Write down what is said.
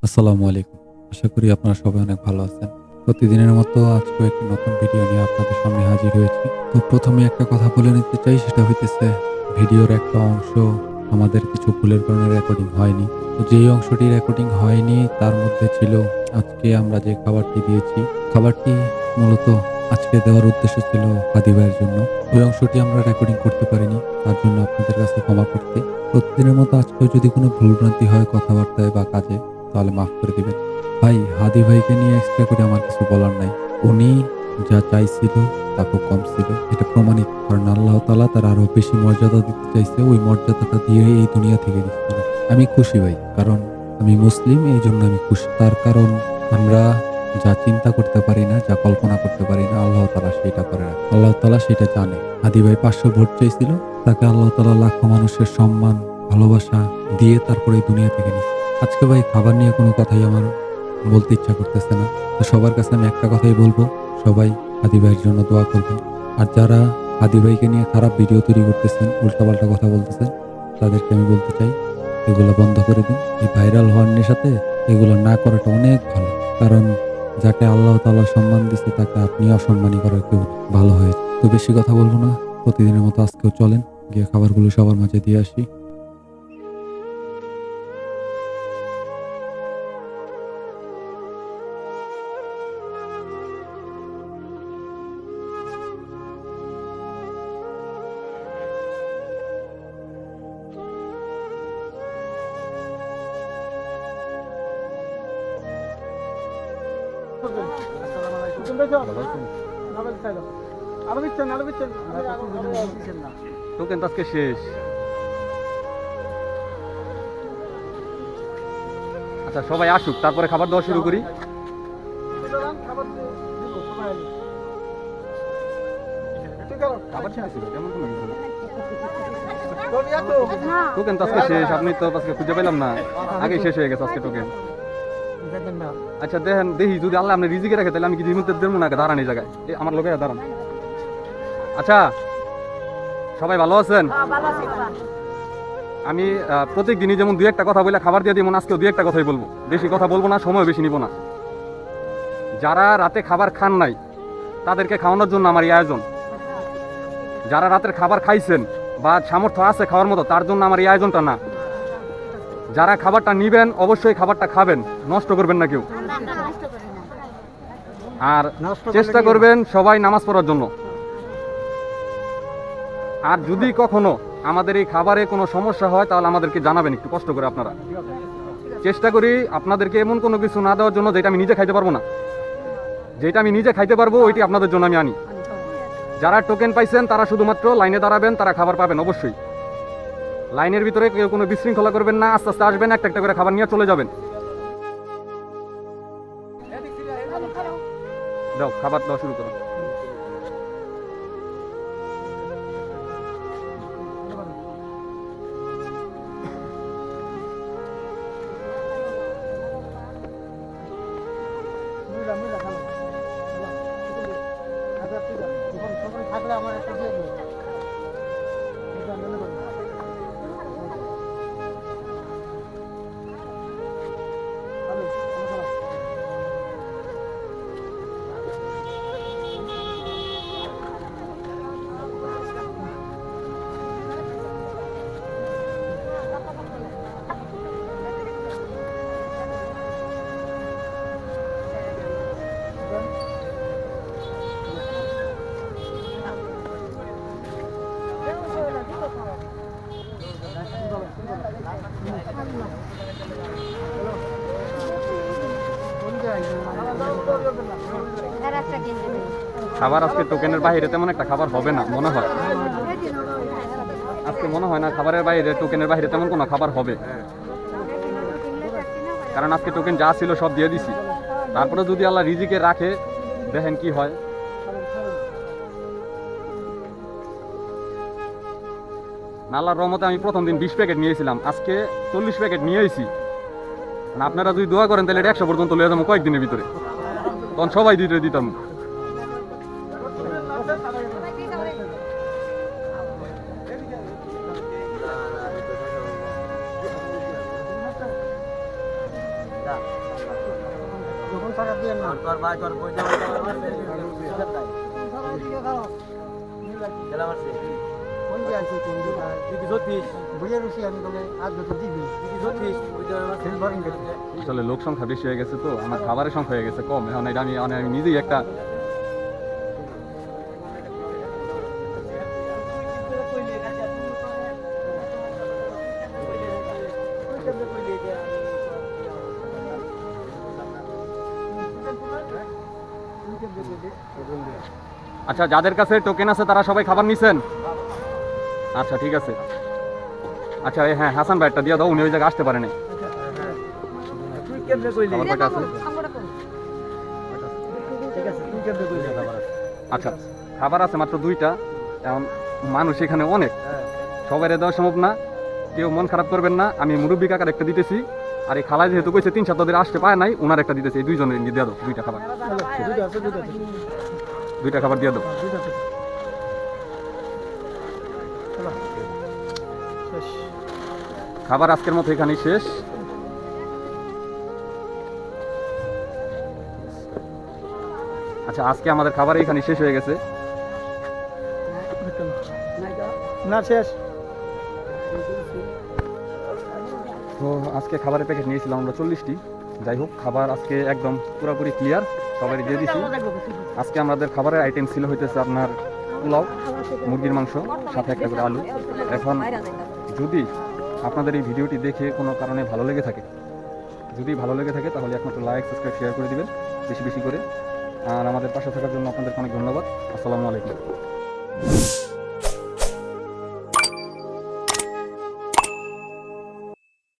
আসসালামু আলাইকুম। আশা করি আপনারা সবাই অনেক ভালো আছেন। প্রতিদিনের মতো আজকেও একটি নতুন ভিডিও নিয়ে আপনাদের সামনে হাজির হয়েছি। তো ১ম এ একটা কথা বলে নিতে চাই, সেটা হইতেছে ভিডিওর একটা অংশ আমাদের কিছু ভুলের কারণে রেকর্ডিং হয়নি। তো যেই অংশটি রেকর্ডিং হয়নি তার মধ্যে ছিল আজকে আমরা যে খাবারটি দিয়েছি। খাবারটি মূলত আজকে দেওয়ার উদ্দেশ্য ছিল হাদি ভাইয়ের জন্য। ওই অংশটি আমরা রেকর্ডিং করতে পারিনি। তার জন্য আপনাদের কাছে ক্ষমা প্রার্থী। প্রতিদিনের মতো আজকেও যদি কোনো ভুলভ্রান্তি হয় কথাবার্তায় বা কাজে, তাহলে মাফ করে দিবেন। ভাই, হাদি ভাইকে নিয়ে এক্সট্রা করে আমার কিছু বলার নাই। উনি যা চাইছিল তা খুব কম ছিল। এটা প্রমাণিত। কারণ আল্লাহ তাআলা তার আরো বেশি মর্যাদা দিতে চাইছে। ওই মর্যাদাটা দিয়ে এই দুনিয়া থেকে দিচ্ছে না। আমি খুশি ভাই। কারণ আমি মুসলিম, এইজন্য আমি খুশি। তার কারণ আমরা যা চিন্তা করতে পারি না, যা কল্পনা করতে পারি না, আল্লাহ তাআলা সেটা করে রাখে। আল্লাহ তাআলা সেটা জানে। হাদি ভাই ৫০০ ভোট চাইছিল। তাকে আল্লাহ তাআলা লাখো মানুষের সম্মান, ভালোবাসা দিয়ে তারপরে এই দুনিয়া থেকে নিচ্ছে। আজকে ভাই খাবার নিয়ে কোনো কথাই আমার বলতে ইচ্ছা করতেছে না। তো সবার কাছে আমি একটা কথাই বলবো, সবাই হাদি ভাইয়ের জন্য দোয়া করবেন। আর যারা হাদি ভাইকে নিয়ে খারাপ ভিডিও তৈরি করতেছেন, উল্টাপাল্টা কথা বলতেছেন, তাদেরকে আমি বলতে চাই এগুলো বন্ধ করে দিন। এই ভাইরাল হওয়ার নেশাতে এগুলো না করাটা অনেক ভালো। কারণ যাকে আল্লাহ তাআলা সম্মান দিচ্ছে তাকে আপনি অসম্মানী করার কেউ না। ভালো হয়েছে। তো বেশি কথা বলবো না। প্রতিদিনের মতো আজকেও চলেন গিয়ে খাবারগুলো সবার মাঝে দিয়ে আসি। টোকেন তো আজকে শেষ। আচ্ছা, সবাই আসুক, তারপরে খাবার দেওয়া শুরু করি। টোকেন তো আজকে শেষ, আপনি তো আজকে খুঁজে পেলাম না, আগেই শেষ হয়ে গেছে আজকে টোকেন। আচ্ছা দেখেন, দেখি যদি আল্লাহ আপনি রিজিকে রাখে তাহলে আমি কি রিমুতে দেবো না, দাঁড়ান এই জায়গায়, আমার লোকে দাঁড়ান। আচ্ছা, সবাই ভালো আছেন? আমি প্রত্যেক দিনই যেমন দুই একটা কথা বলে খাবার দিয়ে দিই, আজকেও দুই একটা কথাই বলবো, বেশি কথা বলবো না, সময় বেশি নিব না। যারা রাতে খাবার খান নাই তাদেরকে খাওয়ানোর জন্য আমার এই আয়োজন। যারা রাতের খাবার খাইছেন বা সামর্থ্য আছে খাওয়ার মতো, তার জন্য আমার এই আয়োজনটা না। যারা খাবারটা নিবেন অবশ্যই খাবারটা খাবেন, নষ্ট করবেন না কেউ। আর চেষ্টা করবেন সবাই নামাজ পড়ার জন্য। আর যদি কখনো আমাদের এই খাবারে কোনো সমস্যা হয় তাহলে আমাদেরকে জানাবেন একটু কষ্ট করে আপনারা। চেষ্টা করি আপনাদেরকে এমন কোনো কিছু না দেওয়ার জন্য যেটা আমি নিজে খাইতে পারবো না। যেটা আমি নিজে খাইতে পারবো ওইটি আপনাদের জন্য আমি আনি। যারা টোকেন পাইছেন তারা শুধুমাত্র লাইনে দাঁড়াবেন, তারা খাবার পাবেন অবশ্যই। লাইনের ভিতরে কেউ কোনো বিশৃঙ্খলা করবেন না, আস্তে আস্তে আসবেন, একটা একটা করে খাবার নিয়ে চলে যাবেন। দাও, খাবার দেওয়া শুরু করো। খাবার আজকে টোকেনের বাইরে তেমন একটা খাবার হবে না মনে হয়। আজকে মনে হয় না খাবারের বাইরে, টোকেনের বাইরে তেমন কোনো খাবার হবে, কারণ আজকে টোকেন যা ছিল সব দিয়ে দিছি। তারপরে যদি আল্লাহ রিজিকে রাখে, দেখেন কি হয়। আল্লাহর রহমতে আমি প্রথম দিন 20 প্যাকেট নিয়েছিলাম, আজকে 40 প্যাকেট নিয়েছি। আপনারা যদি দোয়া করেন তাহলে 100 পর্যন্ত লয়ে যাবো কয়েকদিনের ভিতরে, তখন সবাই দিতে দিতাম। Yeah. যখন টাকা দিয়ে না তোর ভাই তোর বই জমা খেলা মারছে কোন যে আছে কোন দিদি সতীশ বুঝে রুশি আমি বলে আজ যত দিবি দিদি সতীশ ওই যে আমার সেল ভরিং করতে আসলে লোক সংখ্যা বেশি হয়ে গেছে তো আমার খাবারের সংখ্যা হয়ে গেছে কম, এখন এটা আমি নিজেই একটা আচ্ছা, যাদের কাছে টোকেন আছে তারা সবাই খাবার নিছেন? আচ্ছা ঠিক আছে। আচ্ছা হ্যাঁ, হাসান ভাইটা দিয়ে দাও, উনি ওই জায়গায় আসতে পারেনি। তুই কেমনে কইলি খাবার কয়টা আছে? ঠিক আছে তুই কেমনে কইলি আচ্ছা, খাবার আছে মাত্র 2টা। এখন মানুষ এখানে অনেক, সবাই দেওয়া সম্ভব না, কেউ মন খারাপ করবেন না। আমি মুরব্বী কাকার একটা দিতেছি, আর এই খালায় যেহেতু কইছে 3 সপ্তাহ ধরে আসতে পায় নাই, ওনার একটা দিতেছি। এই দুইজনের দিয়ে দাও 2টা খাবার, 2টা খাবার দিয়ে দাও। খাবার আজকের মতো এখানেই শেষ। আচ্ছা, আজকে আমাদের খাবার এখানে শেষ হয়ে গেছে। না শেষ তো আজকে খাবারের প্যাকেট নিয়েছিলাম আমরা 40টি। যাই হোক, খাবার আজকে একদম পুরোপুরি ক্লিয়ার, সবাই দিয়ে দিছি। আজকে আমাদের খাবারের আইটেম ছিল হইতেছে আপনার পোলাও, মুরগির মাংস, সাথে একটা করে আলু। এখন যদি আপনাদের এই ভিডিওটি দেখে কোনো কারণে ভালো লেগে থাকে, তাহলে একমাত্র লাইক, সাবস্ক্রাইব, শেয়ার করে দিবেন বেশি বেশি করে। আর আমাদের পাশে থাকার জন্য আপনাদেরকে অনেক ধন্যবাদ। আসসালামু আলাইকুম।